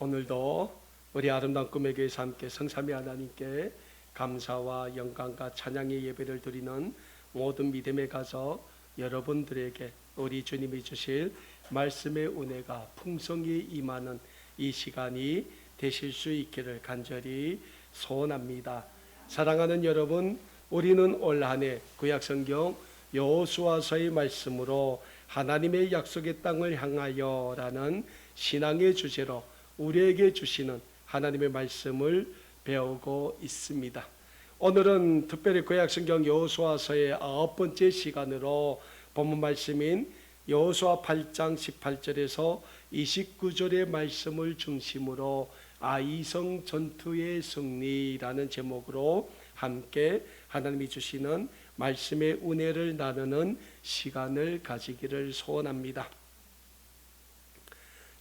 오늘도 우리 아름다운 꿈의 교회에서 함께 성삼위 하나님께 감사와 영광과 찬양의 예배를 드리는 모든 믿음의 가족 여러분들에게 우리 주님이 주실 말씀의 은혜가 풍성히 임하는 이 시간이 되실 수 있기를 간절히 소원합니다. 사랑하는 여러분, 우리는 올 한 해 구약성경 여호수아서의 말씀으로 하나님의 약속의 땅을 향하여 라는 신앙의 주제로 우리에게 주시는 하나님의 말씀을 배우고 있습니다. 오늘은 특별히 구약성경 여호수아서의 9번째 시간으로 본문 말씀인 여호수아 8장 18절에서 29절의 말씀을 중심으로 아이성 전투의 승리라는 제목으로 함께 하나님이 주시는 말씀의 은혜를 나누는 시간을 가지기를 소원합니다.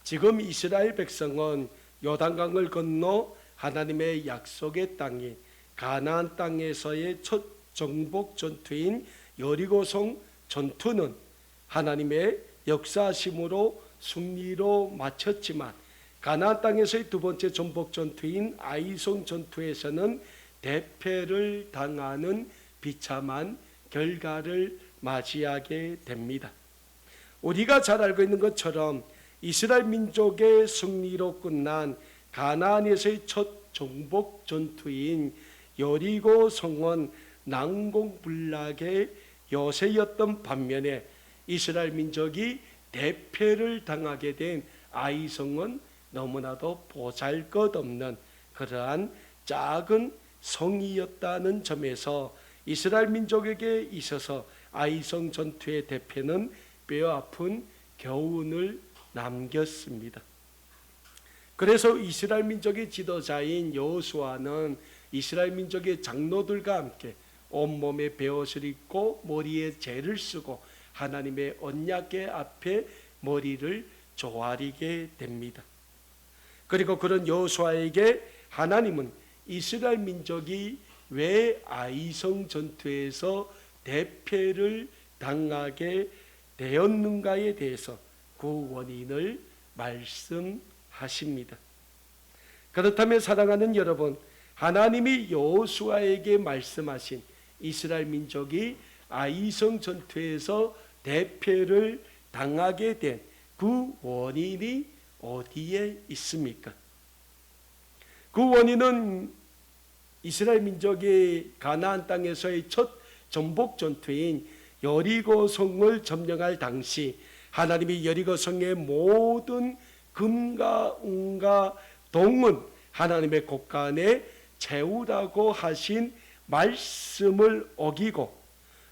지금 이스라엘 백성은 요단강을 건너 하나님의 약속의 땅인 가나안 땅에서의 첫 정복 전투인 여리고성 전투는 하나님의 역사하심으로 승리로 마쳤지만 가나안 땅에서의 두 번째 정복 전투인 아이성 전투에서는 대패를 당하는 비참한 결과를 맞이하게 됩니다. 우리가 잘 알고 있는 것처럼 이스라엘 민족의 승리로 끝난 가나안에서의 첫 정복 전투인 여리고 성은 난공불락의 요새였던 반면에 이스라엘 민족이 대패를 당하게 된 아이성은 너무나도 보잘것없는 그러한 작은 성이었다는 점에서 이스라엘 민족에게 있어서 아이성 전투의 대패는 뼈아픈 교훈을 남겼습니다. 그래서 이스라엘 민족의 지도자인 여호수아는 이스라엘 민족의 장로들과 함께 온몸에 베옷을 입고 머리에 재를 쓰고 하나님의 언약궤 앞에 머리를 조아리게 됩니다. 그리고 그런 여호수아에게 하나님은 이스라엘 민족이 왜 아이성 전투에서 대패를 당하게 되었는가에 대해서 그 원인을 말씀하십니다. 그렇다면 사랑하는 여러분, 하나님이 여호수아에게 말씀하신 이스라엘 민족이 아이성 전투에서 대패를 당하게 된 그 원인이 어디에 있습니까? 그 원인은 이스라엘 민족이 가나안 땅에서의 첫 정복 전투인 여리고 성을 점령할 당시 하나님이 여리고 성의 모든 금과 은과 동은 하나님의 곳간에 채우라고 하신 말씀을 어기고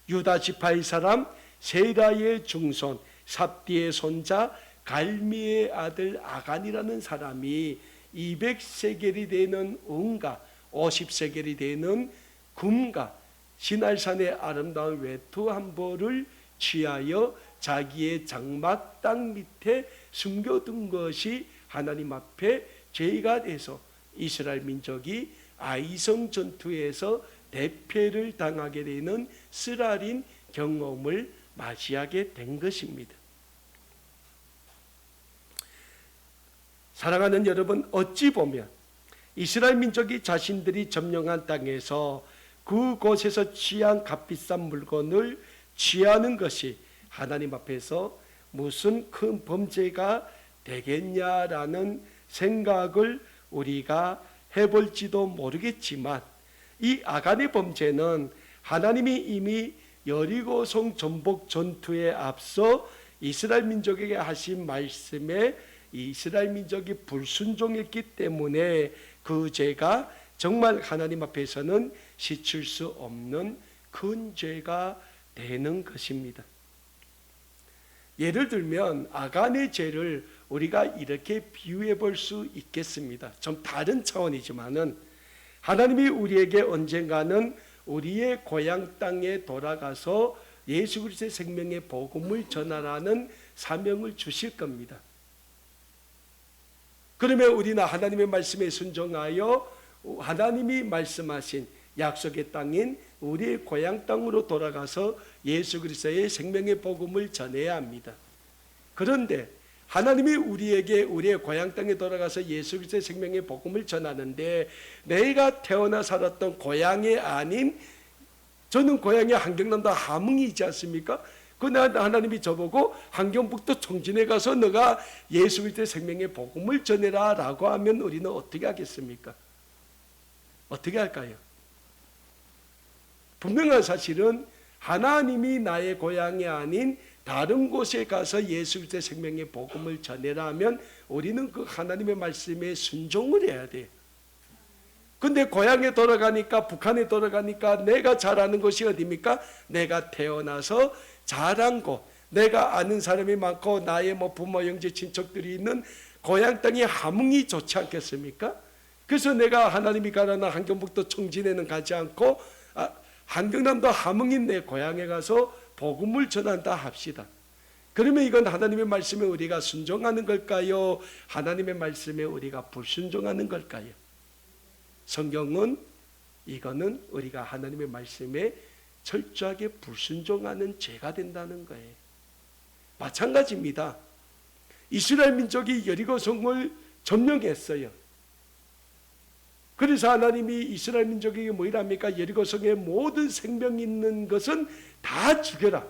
유다 지파의 사람 세라의 중손 삽디의 손자 갈미의 아들 아간이라는 사람이 200세겔이 되는 은과 50세겔이 되는 금과 시날산의 아름다운 외투 한 벌을 취하여 자기의 장막 땅 밑에 숨겨둔 것이 하나님 앞에 죄가 돼서 이스라엘 민족이 아이성 전투에서 대패를 당하게 되는 쓰라린 경험을 맞이하게 된 것입니다. 사랑하는 여러분, 어찌 보면 이스라엘 민족이 자신들이 점령한 땅에서 그곳에서 취한 값비싼 물건을 취하는 것이 하나님 앞에서 무슨 큰 범죄가 되겠냐라는 생각을 우리가 해볼지도 모르겠지만 이 아간의 범죄는 하나님이 이미 여리고성 정복 전투에 앞서 이스라엘 민족에게 하신 말씀에 이스라엘 민족이 불순종했기 때문에 그 죄가 정말 하나님 앞에서는 씻을 수 없는 큰 죄가 되는 것입니다. 예를 들면 아간의 죄를 우리가 이렇게 비유해 볼 수 있겠습니다. 좀 다른 차원이지만은 하나님이 우리에게 언젠가는 우리의 고향 땅에 돌아가서 예수 그리스도의 생명의 복음을 전하라는 사명을 주실 겁니다. 그러면 우리는 하나님의 말씀에 순종하여 하나님이 말씀하신 약속의 땅인 우리의 고향 땅으로 돌아가서 예수 그리스도의 생명의 복음을 전해야 합니다. 그런데 하나님이 우리에게 우리의 고향 땅에 돌아가서 예수 그리스도의 생명의 복음을 전하는데, 내가 태어나 살았던 고향이 아닌, 저는 고향이 한경남도 함흥이지 않습니까? 그러나 하나님이 저보고 한경북도 청진에 가서 너가 예수 그리스도의 생명의 복음을 전해라 라고 하면 우리는 어떻게 하겠습니까? 어떻게 할까요? 분명한 사실은 하나님이 나의 고향이 아닌 다른 곳에 가서 예수 그리스도의 생명의 복음을 전해라 하면 우리는 그 하나님의 말씀에 순종을 해야 돼요. 근데 고향에 돌아가니까, 북한에 돌아가니까 내가 잘 아는 곳이 어디입니까? 내가 태어나서 자란 곳, 내가 아는 사람이 많고 나의 부모, 형제, 친척들이 있는 고향 땅이 함흥이 좋지 않겠습니까? 그래서 내가 하나님이 가라는 한경북도 청진에는 가지 않고 한경남도 함흥인 내 고향에 가서 복음을 전한다 합시다. 그러면 이건 하나님의 말씀에 우리가 순종하는 걸까요? 하나님의 말씀에 우리가 불순종하는 걸까요? 성경은 이거는 우리가 하나님의 말씀에 철저하게 불순종하는 죄가 된다는 거예요. 마찬가지입니다. 이스라엘 민족이 여리고 성을 점령했어요. 그래서 하나님이 이스라엘 민족에게 뭐이랍니까? 여리고 성에 모든 생명 있는 것은 다 죽여라.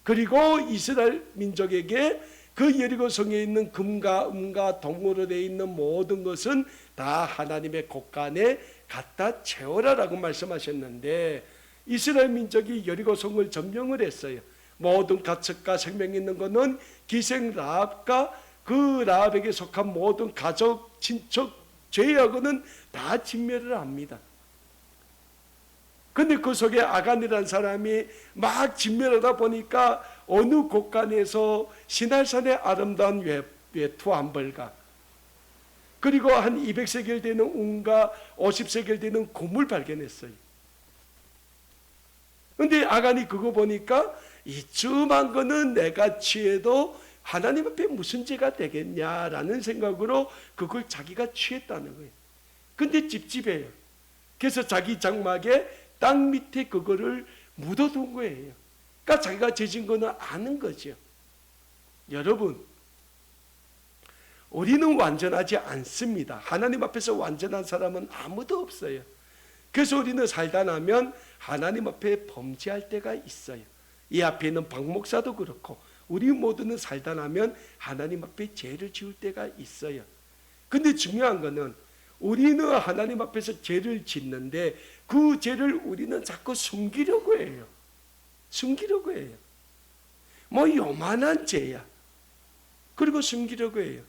그리고 이스라엘 민족에게 그 여리고 성에 있는 금과 은과 동으로 되어 있는 모든 것은 다 하나님의 곳간에 갖다 채워라라고 말씀하셨는데, 이스라엘 민족이 여리고 성을 점령을 했어요. 모든 가축과 생명 있는 것은 기생 라합과 그 라합에게 속한 모든 가족, 친척, 죄하고는 다 진멸을 합니다. 근데 그 속에 아간이라는 사람이 막 진멸하다 보니까 어느 곳간에서 시날산의 아름다운 외투 한 벌과, 그리고 한 200세겔 되는 운과 50세겔 되는 금을 발견했어요. 근데 아간이 그거 보니까 이쯤한 거는 내가 취해도 하나님 앞에 무슨 죄가 되겠냐라는 생각으로 그걸 자기가 취했다는 거예요. 근데 찝찝해요. 그래서 자기 장막에 땅 밑에 그거를 묻어둔 거예요. 그러니까 자기가 죄진 거는 아는 거죠. 여러분, 우리는 완전하지 않습니다. 하나님 앞에서 완전한 사람은 아무도 없어요. 그래서 우리는 살다 나면 하나님 앞에 범죄할 때가 있어요. 이 앞에 있는 박 목사도 그렇고 우리 모두는 살다 나면 하나님 앞에 죄를 지을 때가 있어요. 근데 중요한 거는 우리는 하나님 앞에서 죄를 짓는데 그 죄를 우리는 자꾸 숨기려고 해요. 숨기려고 해요. 뭐 요만한 죄야. 그리고 숨기려고 해요.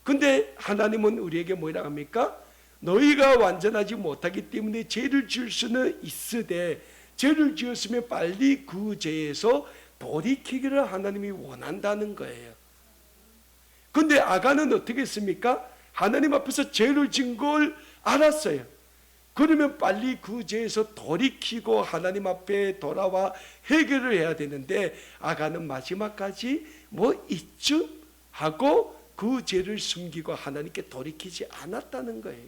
근데 하나님은 우리에게 뭐라 합니까? 너희가 완전하지 못하기 때문에 죄를 지을 수는 있으되 죄를 지었으면 빨리 그 죄에서 돌이키기를 하나님이 원한다는 거예요. 근데 아간은 어떻게 했습니까? 하나님 앞에서 죄를 진 걸 알았어요. 그러면 빨리 그 죄에서 돌이키고 하나님 앞에 돌아와 해결을 해야 되는데 아간은 마지막까지 뭐 이쯤 하고 그 죄를 숨기고 하나님께 돌이키지 않았다는 거예요.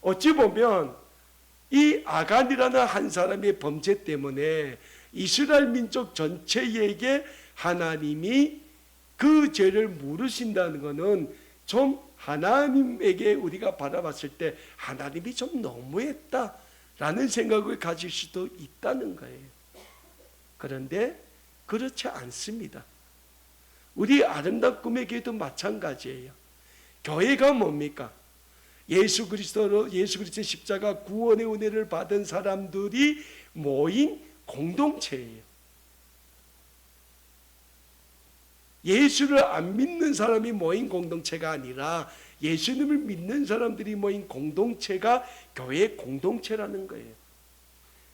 어찌 보면 이 아간이라는 한 사람의 범죄 때문에 이스라엘 민족 전체에게 하나님이 그 죄를 물으신다는 것은 좀 하나님에게 우리가 바라봤을 때 하나님이 좀 너무했다라는 생각을 가질 수도 있다는 거예요. 그런데 그렇지 않습니다. 우리 아름다운 꿈의 교회도 마찬가지예요. 교회가 뭡니까? 예수 그리스도의 십자가 구원의 은혜를 받은 사람들이 모인 공동체예요. 예수를 안 믿는 사람이 모인 공동체가 아니라 예수님을 믿는 사람들이 모인 공동체가 교회 공동체라는 거예요.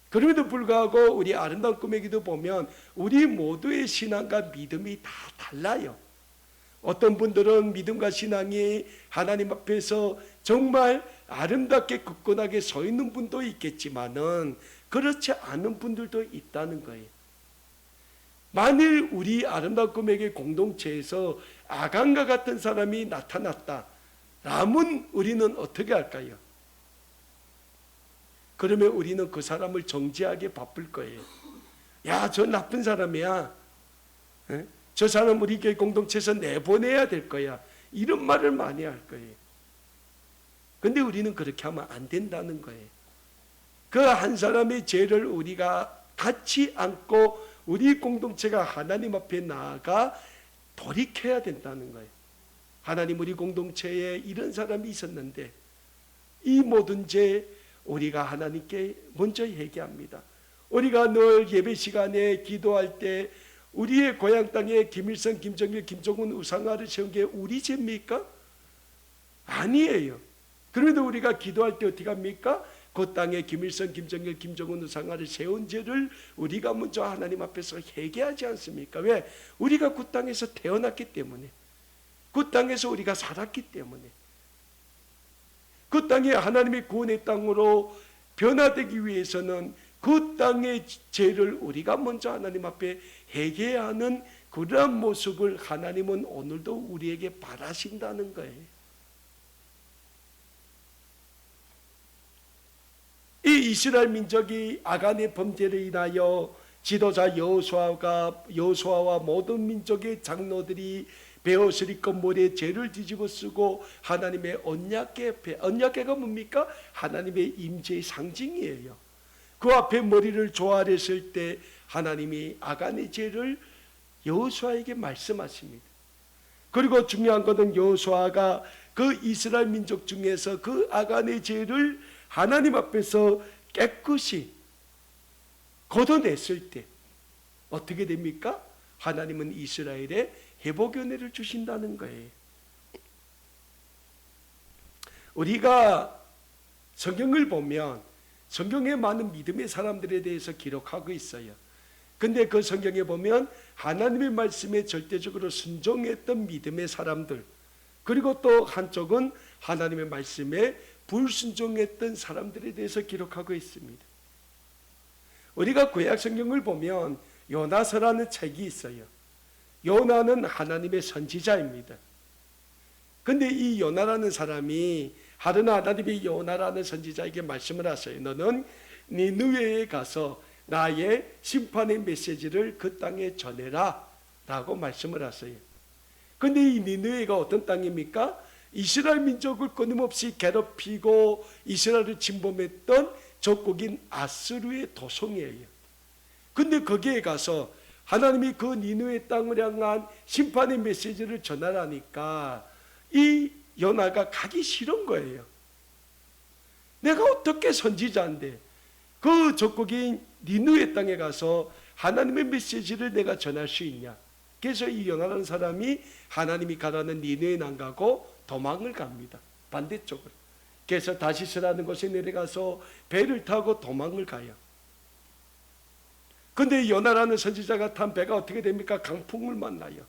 그럼에도 불구하고 우리 아름다운 꿈의 기도 보면 우리 모두의 신앙과 믿음이 다 달라요. 어떤 분들은 믿음과 신앙이 하나님 앞에서 정말 아름답게 굳건하게 서 있는 분도 있겠지만은 그렇지 않은 분들도 있다는 거예요. 만일 우리 아름다운 꿈에게 공동체에서 아간과 같은 사람이 나타났다라면 우리는 어떻게 할까요? 그러면 우리는 그 사람을 정죄하게 바쁠 거예요. 야, 저 나쁜 사람이야. 저 사람 우리 교회 공동체에서 내보내야 될 거야. 이런 말을 많이 할 거예요. 근데 우리는 그렇게 하면 안 된다는 거예요. 그 한 사람의 죄를 우리가 같이 안고 우리 공동체가 하나님 앞에 나아가 돌이켜야 된다는 거예요. 하나님, 우리 공동체에 이런 사람이 있었는데 이 모든 죄 우리가 하나님께 먼저 얘기합니다. 우리가 늘 예배 시간에 기도할 때 우리의 고향 땅에 김일성, 김정일, 김정은 우상화를 세운 게 우리 죄입니까? 아니에요. 그런데 우리가 기도할 때 어떻게 합니까? 그 땅에 김일성, 김정일, 김정은 우상화를 세운 죄를 우리가 먼저 하나님 앞에서 회개하지 않습니까? 왜? 우리가 그 땅에서 태어났기 때문에, 그 땅에서 우리가 살았기 때문에, 그 땅이 하나님의 구원의 땅으로 변화되기 위해서는 그 땅의 죄를 우리가 먼저 하나님 앞에 회개해야 하는 그러한 모습을 하나님은 오늘도 우리에게 바라신다는 거예요. 이 이스라엘 민족이 아간의 범죄를 인하여 지도자 여호수아와 모든 민족의 장로들이 베옷을 입고 머리에 죄를 뒤집어 쓰고 하나님의 언약궤가 뭡니까? 하나님의 임재의 상징이에요. 그 앞에 머리를 조아렸을 때 하나님이 아간의 죄를 여호수아에게 말씀하십니다. 그리고 중요한 것은 여호수아가 그 이스라엘 민족 중에서 그 아간의 죄를 하나님 앞에서 깨끗이 걷어냈을 때 어떻게 됩니까? 하나님은 이스라엘에 회복 은혜를 주신다는 거예요. 우리가 성경을 보면 성경에 많은 믿음의 사람들에 대해서 기록하고 있어요. 근데 그 성경에 보면 하나님의 말씀에 절대적으로 순종했던 믿음의 사람들, 그리고 또 한쪽은 하나님의 말씀에 불순종했던 사람들에 대해서 기록하고 있습니다. 우리가 구약 성경을 보면 요나서라는 책이 있어요. 요나는 하나님의 선지자입니다. 근데 이 요나라는 사람이 하루는 하나님이 요나라는 선지자에게 말씀을 하세요. 너는 니느웨에 가서 나의 심판의 메시지를 그 땅에 전해라 라고 말씀을 하세요. 근데 이 니느웨가 어떤 땅입니까? 이스라엘 민족을 끊임없이 괴롭히고 이스라엘을 침범했던 적국인 아수르의 도성이에요. 근데 거기에 가서 하나님이 그 니느웨 땅을 향한 심판의 메시지를 전하라니까 이 요나가 가기 싫은 거예요. 내가 어떻게 선지자인데 그 적국인 니느웨 땅에 가서 하나님의 메시지를 내가 전할 수 있냐. 그래서 이 요나라는 사람이 하나님이 가라는 니느웨는 안 가고 도망을 갑니다. 반대쪽으로. 그래서 다시스라는 곳에 내려가서 배를 타고 도망을 가요. 근데 요나라는 선지자가 탄 배가 어떻게 됩니까? 강풍을 만나요.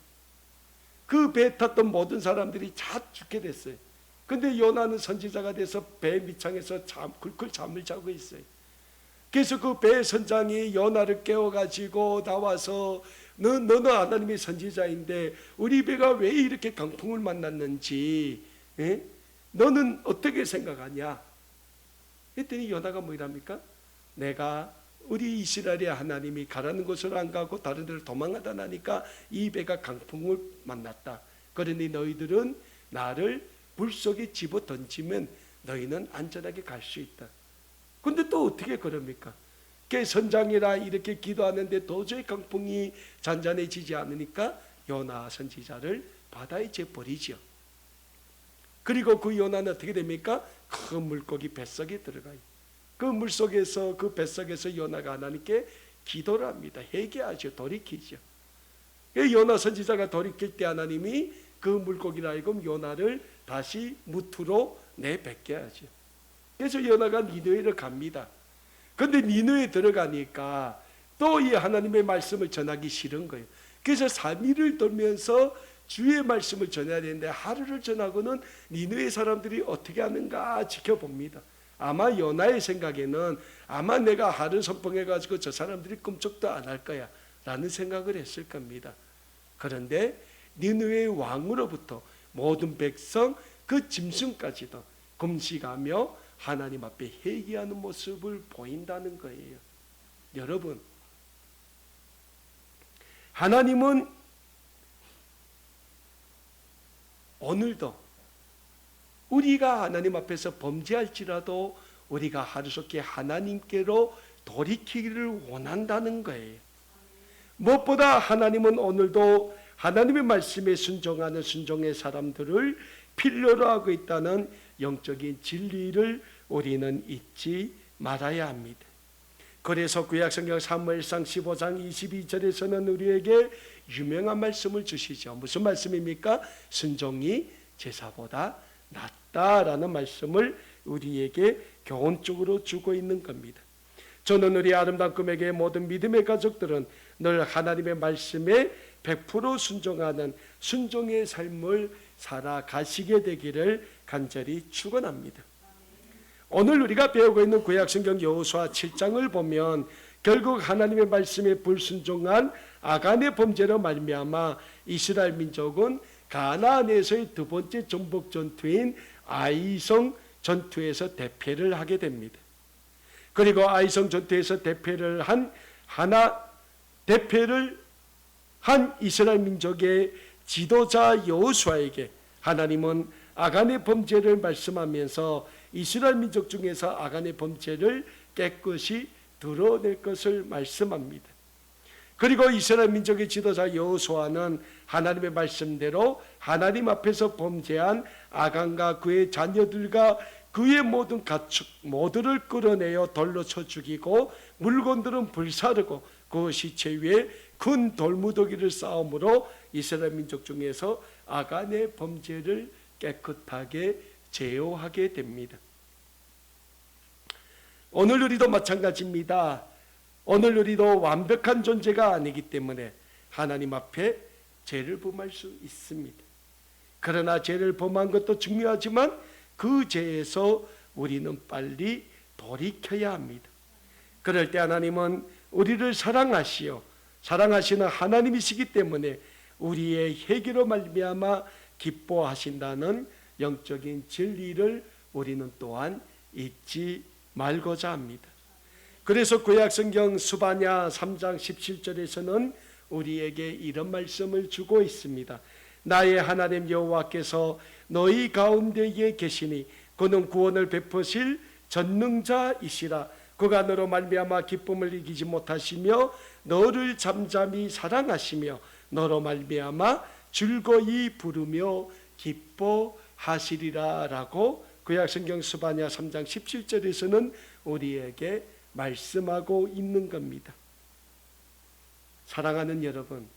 그 배에 탔던 모든 사람들이 다 죽게 됐어요. 근데 요나는 선지자가 돼서 배 밑창에서 굴굴 잠을 자고 있어요. 그래서 그 배의 선장이 요나를 깨워가지고 나와서 너는 하나님의 선지자인데 우리 배가 왜 이렇게 강풍을 만났는지 너는 어떻게 생각하냐? 했더니 요나가 뭐랍니까? 내가 우리 이스라엘의 하나님이 가라는 곳으로 안 가고 다른 데로 도망하다 나니까 이 배가 강풍을 만났다. 그러니 너희들은 나를 물속에 집어 던지면 너희는 안전하게 갈 수 있다. 근데 또 어떻게 그럽니까? 선장이라 이렇게 기도하는데 도저히 강풍이 잔잔해지지 않으니까 요나 선지자를 바다에 재버리죠. 그리고 그 요나는 어떻게 됩니까? 큰 물고기 뱃속에 들어가요. 그 물속에서 그 뱃속에서 요나가 하나님께 기도를 합니다. 회개하죠. 돌이키죠. 요나 선지자가 돌이킬 때 하나님이 그 물고기를 하여금 요나를 다시 무트로 내뱉게 하죠. 그래서 요나가 니느웨를 갑니다. 그런데 니느웨에 들어가니까 또 이 하나님의 말씀을 전하기 싫은 거예요. 그래서 3일을 돌면서 주의 말씀을 전해야 되는데 하루를 전하고는 니느웨 사람들이 어떻게 하는가 지켜봅니다. 아마 요나의 생각에는 아마 내가 하루 선포해가지고 저 사람들이 꿈쩍도 안 할 거야 라는 생각을 했을 겁니다. 그런데 니느웨의 왕으로부터 모든 백성 그 짐승까지도 금식하며 하나님 앞에 회개하는 모습을 보인다는 거예요. 여러분, 하나님은 오늘도 우리가 하나님 앞에서 범죄할지라도 우리가 하루속히 하나님께로 돌이키기를 원한다는 거예요. 무엇보다 하나님은 오늘도 하나님의 말씀에 순종하는 순종의 사람들을 필요로 하고 있다는 영적인 진리를 우리는 잊지 말아야 합니다. 그래서 구약성경 사무엘상 15장 22절에서는 우리에게 유명한 말씀을 주시죠. 무슨 말씀입니까? 순종이 제사보다 낫다라는 말씀을 우리에게 교훈적으로 주고 있는 겁니다. 저는 우리 아름다운 꿈에게 모든 믿음의 가족들은 늘 하나님의 말씀에 100% 순종하는 순종의 삶을 살아가시게 되기를 간절히 축원합니다. 오늘 우리가 배우고 있는 구약성경 여호수아 7장을 보면 결국 하나님의 말씀에 불순종한 아간의 범죄로 말미암아 이스라엘 민족은 가나안에서의 두 번째 정복 전투인 아이성 전투에서 대패를 하게 됩니다. 그리고 아이성 전투에서 대패를 한 이스라엘 민족의 지도자 여호수아에게 하나님은 아간의 범죄를 말씀하면서 이스라엘 민족 중에서 아간의 범죄를 깨끗이 드러낼 것을 말씀합니다. 그리고 이스라엘 민족의 지도자 여호수아는 하나님의 말씀대로 하나님 앞에서 범죄한 아간과 그의 자녀들과 그의 모든 가축 모두를 끌어내어 돌로 쳐 죽이고 물건들은 불사르고 그 시체 위에 큰 돌무더기를 쌓음으로 이스라엘 민족 중에서 아간의 범죄를 깨끗하게 제어하게 됩니다. 오늘 우리도 마찬가지입니다. 오늘 우리도 완벽한 존재가 아니기 때문에 하나님 앞에 죄를 범할 수 있습니다. 그러나 죄를 범한 것도 중요하지만 그 죄에서 우리는 빨리 돌이켜야 합니다. 그럴 때 하나님은 우리를 사랑하시는 하나님이시기 때문에 우리의 회개로 말미암아 기뻐하신다는 영적인 진리를 우리는 또한 잊지 말고자 합니다. 그래서 구약성경 스바냐 3장 17절에서는 우리에게 이런 말씀을 주고 있습니다. 나의 하나님 여호와께서 너희 가운데에 계시니 그는 구원을 베푸실 전능자이시라. 그가 너로 말미암아 기쁨을 이기지 못하시며 너를 잠잠히 사랑하시며 너로 말미암아 즐거이 부르며 기뻐하시리라 라고 구약성경 스바냐 3장 17절에서는 우리에게 말씀하고 있는 겁니다. 사랑하는 여러분,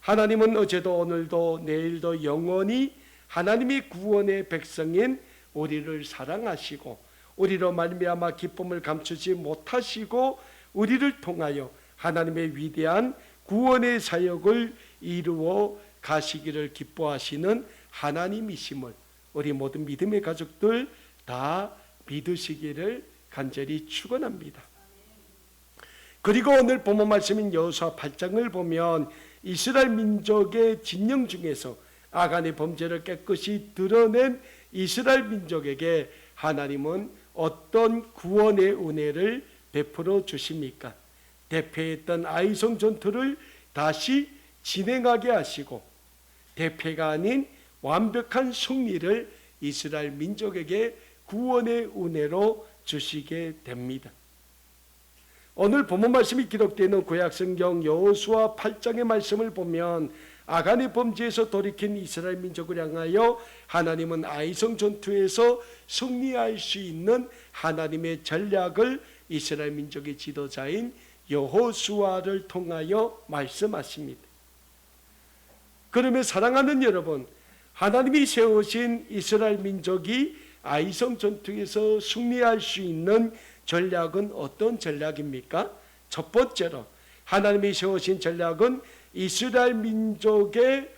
하나님은 어제도 오늘도 내일도 영원히 하나님의 구원의 백성인 우리를 사랑하시고 우리로 말미암아 기쁨을 감추지 못하시고 우리를 통하여 하나님의 위대한 구원의 사역을 이루어 가시기를 기뻐하시는 하나님이심을 우리 모든 믿음의 가족들 다 믿으시기를 간절히 축원합니다. 그리고 오늘 본문 말씀인 여호수아 8장을 보면 이스라엘 민족의 진영 중에서 아간의 범죄를 깨끗이 드러낸 이스라엘 민족에게 하나님은 어떤 구원의 은혜를 베풀어 주십니까? 대패했던 아이성 전투를 다시 진행하게 하시고 대패가 아닌 완벽한 승리를 이스라엘 민족에게 구원의 은혜로 주시게 됩니다. 오늘 본문 말씀이 기록되어 있는 구약성경 여호수아 8장의 말씀을 보면 아간의 범죄에서 돌이킨 이스라엘 민족을 향하여 하나님은 아이성 전투에서 승리할 수 있는 하나님의 전략을 이스라엘 민족의 지도자인 여호수아를 통하여 말씀하십니다. 그러면 사랑하는 여러분, 하나님이 세우신 이스라엘 민족이 아이성 전투에서 승리할 수 있는 전략은 어떤 전략입니까? 첫 번째로 하나님이 세우신 전략은 이스라엘 민족의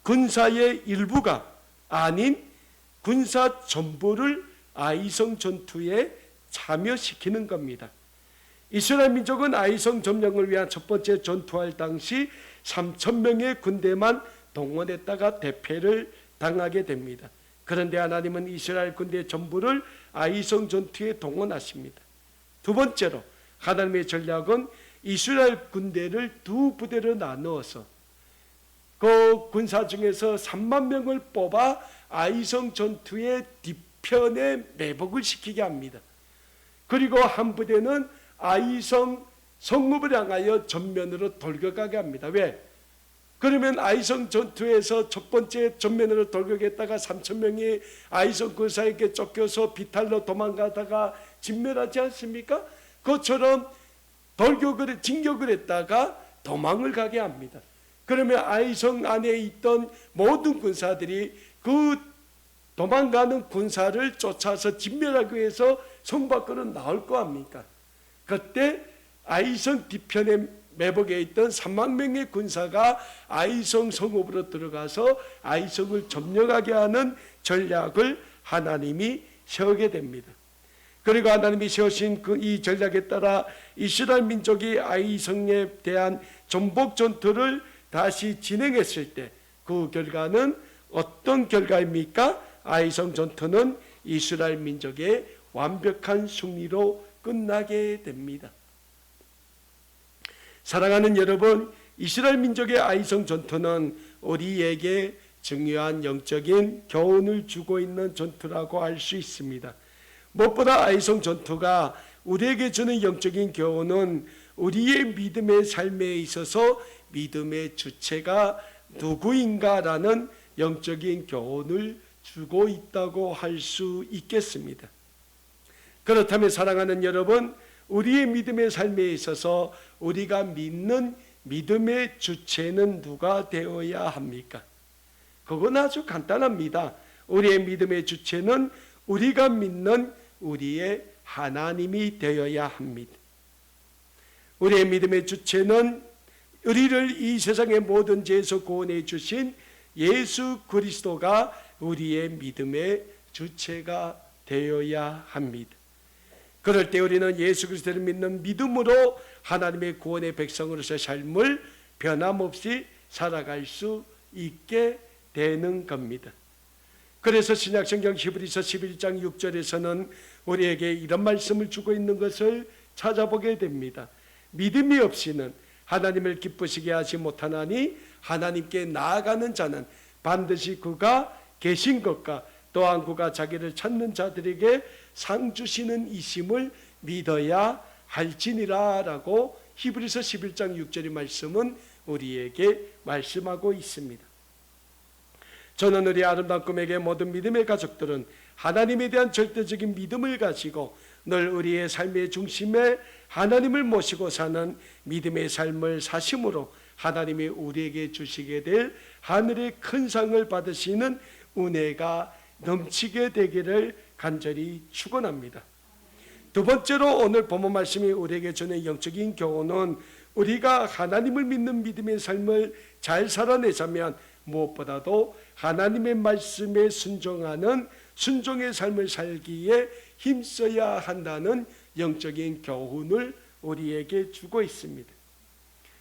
군사의 일부가 아닌 군사 전부를 아이성 전투에 참여시키는 겁니다. 이스라엘 민족은 아이성 점령을 위한 첫 번째 전투할 당시 3,000명의 군대만 동원했다가 대패를 당하게 됩니다. 그런데 하나님은 이스라엘 군대 전부를 아이성 전투에 동원하십니다. 두 번째로 하나님의 전략은 이스라엘 군대를 두 부대로 나누어서 그 군사 중에서 3만 명을 뽑아 아이성 전투의 뒤편에 매복을 시키게 합니다. 그리고 한 부대는 아이성 성읍을 향하여 전면으로 돌격하게 합니다. 왜? 그러면 아이성 전투에서 첫 번째 전면으로 돌격했다가 3,000명이 아이성 군사에게 쫓겨서 비탈로 도망가다가 진멸하지 않습니까? 그것처럼 진격을 했다가 도망을 가게 합니다. 그러면 아이성 안에 있던 모든 군사들이 그 도망가는 군사를 쫓아서 진멸하기 위해서 성 밖으로 나올 거 아닙니까? 그때 아이성 뒤편에 매복에 있던 3만 명의 군사가 아이성 성읍으로 들어가서 아이성을 점령하게 하는 전략을 하나님이 세우게 됩니다. 그리고 하나님이 세우신 이 전략에 따라 이스라엘 민족이 아이성에 대한 전복 전투를 다시 진행했을 때 그 결과는 어떤 결과입니까? 아이성 전투는 이스라엘 민족의 완벽한 승리로 끝나게 됩니다. 사랑하는 여러분, 이스라엘 민족의 아이성 전투는 우리에게 중요한 영적인 교훈을 주고 있는 전투라고 할 수 있습니다. 무엇보다 아이성 전투가 우리에게 주는 영적인 교훈은 우리의 믿음의 삶에 있어서 믿음의 주체가 누구인가라는 영적인 교훈을 주고 있다고 할 수 있겠습니다. 그렇다면 사랑하는 여러분, 우리의 믿음의 삶에 있어서 우리가 믿는 믿음의 주체는 누가 되어야 합니까? 그건 아주 간단합니다. 우리의 믿음의 주체는 우리가 믿는 우리의 하나님이 되어야 합니다. 우리의 믿음의 주체는 우리를 이 세상의 모든 죄에서 구원해 주신 예수 그리스도가 우리의 믿음의 주체가 되어야 합니다. 그럴 때 우리는 예수 그리스도를 믿는 믿음으로 하나님의 구원의 백성으로서의 삶을 변함없이 살아갈 수 있게 되는 겁니다. 그래서 신약성경 히브리서 11장 6절에서는 우리에게 이런 말씀을 주고 있는 것을 찾아보게 됩니다. 믿음이 없이는 하나님을 기쁘시게 하지 못하나니 하나님께 나아가는 자는 반드시 그가 계신 것과 또한 그가 자기를 찾는 자들에게 상 주시는 이심을 믿어야 할지니라 라고 히브리서 11장 6절의 말씀은 우리에게 말씀하고 있습니다. 저는 우리 아름다운 꿈에게 모든 믿음의 가족들은 하나님에 대한 절대적인 믿음을 가지고 늘 우리의 삶의 중심에 하나님을 모시고 사는 믿음의 삶을 사심으로 하나님이 우리에게 주시게 될 하늘의 큰 상을 받으시는 은혜가 넘치게 되기를 간절히 축원합니다. 두 번째로 오늘 본문 말씀이 우리에게 주는 영적인 교훈은 우리가 하나님을 믿는 믿음의 삶을 잘 살아내자면 무엇보다도 하나님의 말씀에 순종하는 순종의 삶을 살기에 힘써야 한다는 영적인 교훈을 우리에게 주고 있습니다.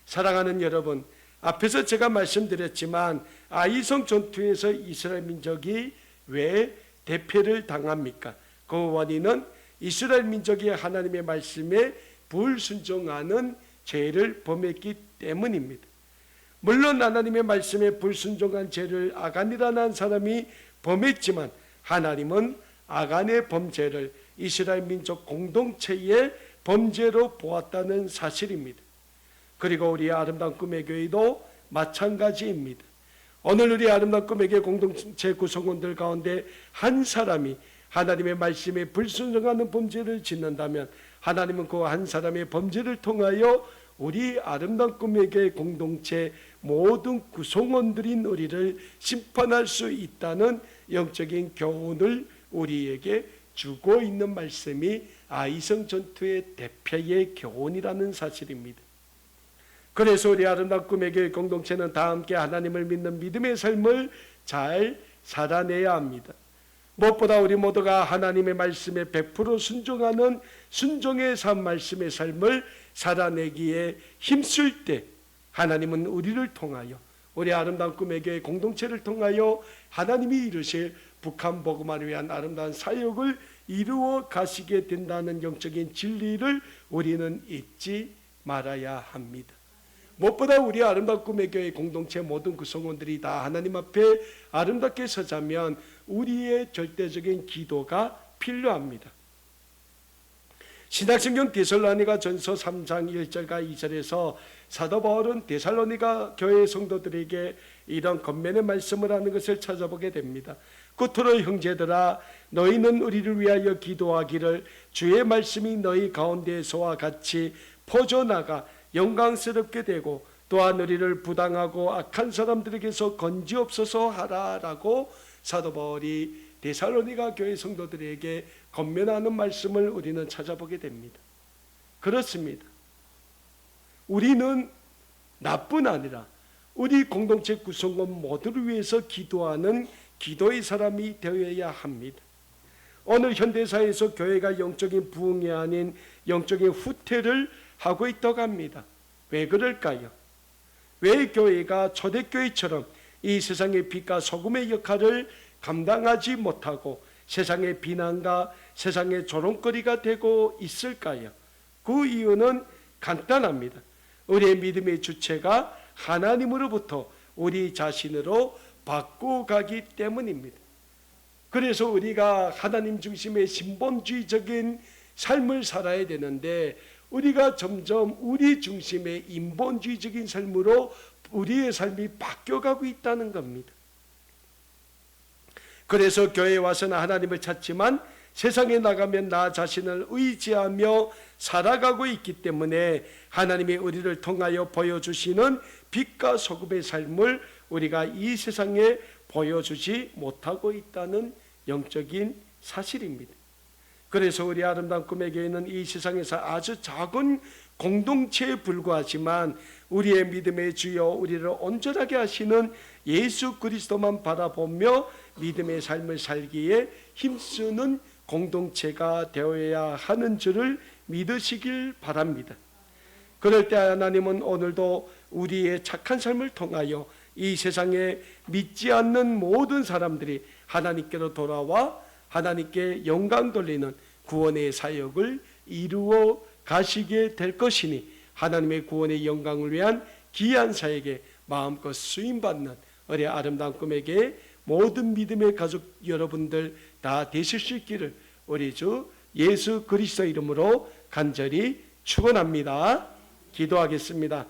사랑하는 여러분, 앞에서 제가 말씀드렸지만 아이성 전투에서 이스라엘 민족이 왜 대패를 당합니까? 그 원인은 이스라엘 민족이 하나님의 말씀에 불순종하는 죄를 범했기 때문입니다. 물론 하나님의 말씀에 불순종한 죄를 아간이라는 사람이 범했지만 하나님은 아간의 범죄를 이스라엘 민족 공동체의 범죄로 보았다는 사실입니다. 그리고 우리 아름다운 꿈의 교회도 마찬가지입니다. 오늘 우리 아름다운 꿈의 교회 공동체 구성원들 가운데 한 사람이 하나님의 말씀에 불순종하는 범죄를 짓는다면 하나님은 그 한 사람의 범죄를 통하여 우리 아름다운 꿈의 교회 공동체 모든 구성원들인 우리를 심판할 수 있다는 영적인 교훈을 우리에게 주고 있는 말씀이 아이성 전투의 대패의 교훈이라는 사실입니다. 그래서 우리 아름다운 꿈의 교회 공동체는 다 함께 하나님을 믿는 믿음의 삶을 잘 살아내야 합니다. 무엇보다 우리 모두가 하나님의 말씀에 100% 순종하는 순종의 삶 말씀의 삶을 살아내기에 힘쓸 때 하나님은 우리를 통하여 우리 아름다운 꿈의 교회 공동체를 통하여 하나님이 이루실 북한 복음화를 위한 아름다운 사역을 이루어 가시게 된다는 영적인 진리를 우리는 잊지 말아야 합니다. 무엇보다 우리 아름다운 꿈의 교회 공동체 모든 구성원들이 다 하나님 앞에 아름답게 서자면 우리의 절대적인 기도가 필요합니다. 신약성경 데살로니가 전서 3장 1절과 2절에서 사도 바울은 데살로니가 교회 성도들에게 이런 권면의 말씀을 하는 것을 찾아보게 됩니다. 끝으로 형제들아, 너희는 우리를 위하여 기도하기를, 주의 말씀이 너희 가운데서와 같이 퍼져나가 영광스럽게 되고 또한 우리를 부당하고 악한 사람들에게서 건지옵소서 하라라고 사도 바울이 데살로니가 교회 성도들에게 권면하는 말씀을 우리는 찾아보게 됩니다. 그렇습니다. 우리는 나뿐 아니라 우리 공동체 구성원 모두를 위해서 기도하는 기도의 사람이 되어야 합니다. 오늘 현대사회에서 교회가 영적인 부흥이 아닌 영적인 후퇴를 하고 있다고 합니다. 왜 그럴까요? 왜 교회가 초대교회처럼 이 세상의 빛과 소금의 역할을 감당하지 못하고 세상의 비난과 세상의 조롱거리가 되고 있을까요? 그 이유는 간단합니다. 우리의 믿음의 주체가 하나님으로부터 우리 자신으로 바꿔가기 때문입니다. 그래서 우리가 하나님 중심의 신본주의적인 삶을 살아야 되는데 우리가 점점 우리 중심의 인본주의적인 삶으로 우리의 삶이 바뀌어가고 있다는 겁니다. 그래서 교회에 와서는 하나님을 찾지만 세상에 나가면 나 자신을 의지하며 살아가고 있기 때문에 하나님이 우리를 통하여 보여주시는 빛과 소금의 삶을 우리가 이 세상에 보여주지 못하고 있다는 영적인 사실입니다. 그래서 우리 아름다운 꿈의 교회는 이 세상에서 아주 작은 공동체에 불과하지만 우리의 믿음의 주여 우리를 온전하게 하시는 예수 그리스도만 바라보며 믿음의 삶을 살기에 힘쓰는 공동체가 되어야 하는 줄을 믿으시길 바랍니다. 그럴 때 하나님은 오늘도 우리의 착한 삶을 통하여 이 세상에 믿지 않는 모든 사람들이 하나님께로 돌아와 하나님께 영광 돌리는 구원의 사역을 이루어 가시게 될 것이니 하나님의 구원의 영광을 위한 귀한 사역에 마음껏 수임받는 우리 아름다운 꿈에게 모든 믿음의 가족 여러분들 다 되실 수 있기를 우리 주 예수 그리스도 이름으로 간절히 축원합니다. 기도하겠습니다.